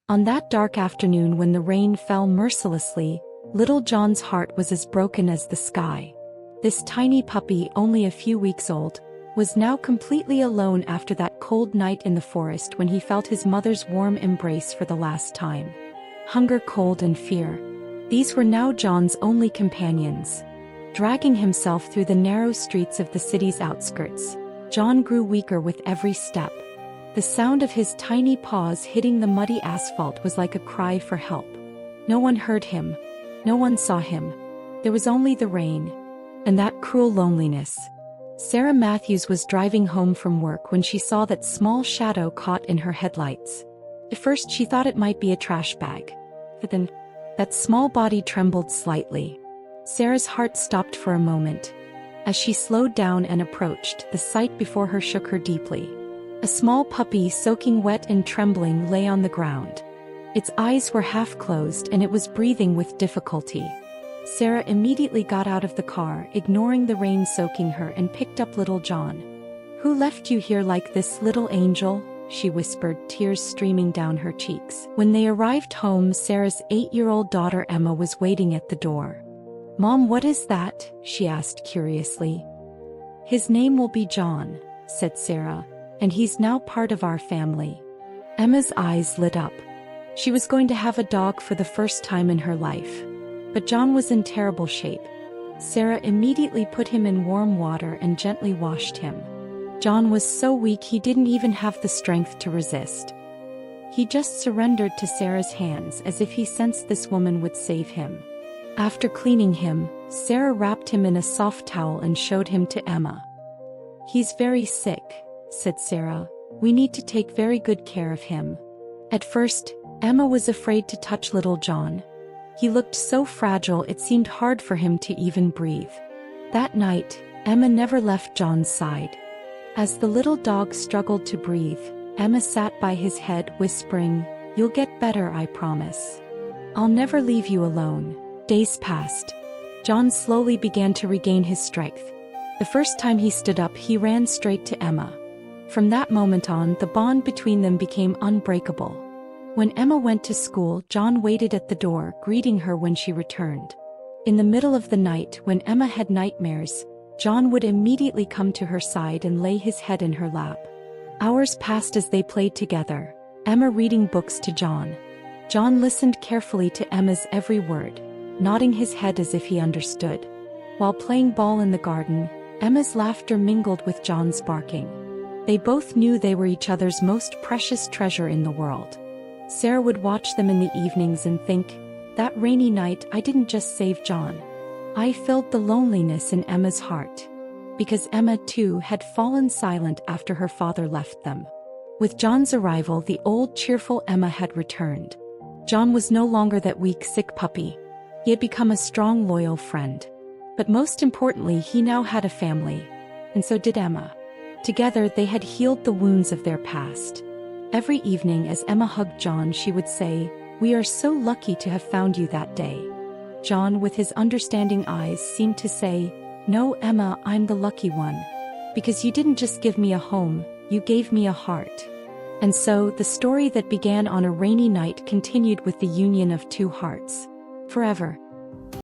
On that dark afternoon when the rain fell mercilessly, little John's heart was as broken as the sky. This tiny puppy, only a few weeks old, was now completely alone after that cold night in the forest when he felt his mother's warm embrace for the last time. Hunger, cold, and fear. These were now John's only companions. Dragging himself through the narrow streets of the city's outskirts, John grew weaker with every step. The sound of his tiny paws hitting the muddy asphalt was like a cry for help. No one heard him. No one saw him. There was only the rain. And that cruel loneliness. Sarah Matthews was driving home from work when she saw that small shadow caught in her headlights. At first she thought it might be a trash bag. But then, that small body trembled slightly. Sarah's heart stopped for a moment. As she slowed down and approached, the sight before her shook her deeply. A small puppy, soaking wet and trembling, lay on the ground. Its eyes were half closed and it was breathing with difficulty. Sarah immediately got out of the car, ignoring the rain soaking her, and picked up little John. "Who left you here like this, little angel?" she whispered, tears streaming down her cheeks. When they arrived home, Sarah's 8-year-old daughter Emma was waiting at the door. "Mom, what is that?" she asked curiously. "His name will be John," said Sarah, "and he's now part of our family." Emma's eyes lit up. She was going to have a dog for the first time in her life. But John was in terrible shape. Sarah immediately put him in warm water and gently washed him. John was so weak he didn't even have the strength to resist. He just surrendered to Sarah's hands as if he sensed this woman would save him. After cleaning him, Sarah wrapped him in a soft towel and showed him to Emma. "He's very sick," said Sarah. "We need to take very good care of him." At first, Emma was afraid to touch little John. He looked so fragile it seemed hard for him to even breathe. That night, Emma never left John's side. As the little dog struggled to breathe, Emma sat by his head whispering, "You'll get better, I promise. I'll never leave you alone." Days passed. John slowly began to regain his strength. The first time he stood up, he ran straight to Emma. From that moment on, the bond between them became unbreakable. When Emma went to school, John waited at the door, greeting her when she returned. In the middle of the night, when Emma had nightmares, John would immediately come to her side and lay his head in her lap. Hours passed as they played together, Emma reading books to John. John listened carefully to Emma's every word, nodding his head as if he understood. While playing ball in the garden, Emma's laughter mingled with John's barking. They both knew they were each other's most precious treasure in the world. Sarah would watch them in the evenings and think, "That rainy night I didn't just save John. I filled the loneliness in Emma's heart." Because Emma too had fallen silent after her father left them. With John's arrival, the old cheerful Emma had returned. John was no longer that weak, sick puppy. He had become a strong, loyal friend. But most importantly, he now had a family. And so did Emma. Together they had healed the wounds of their past. Every evening as Emma hugged John, she would say, "We are so lucky to have found you that day." John, with his understanding eyes, seemed to say, "No, Emma, I'm the lucky one. Because you didn't just give me a home, you gave me a heart." And so, the story that began on a rainy night continued with the union of two hearts. Forever.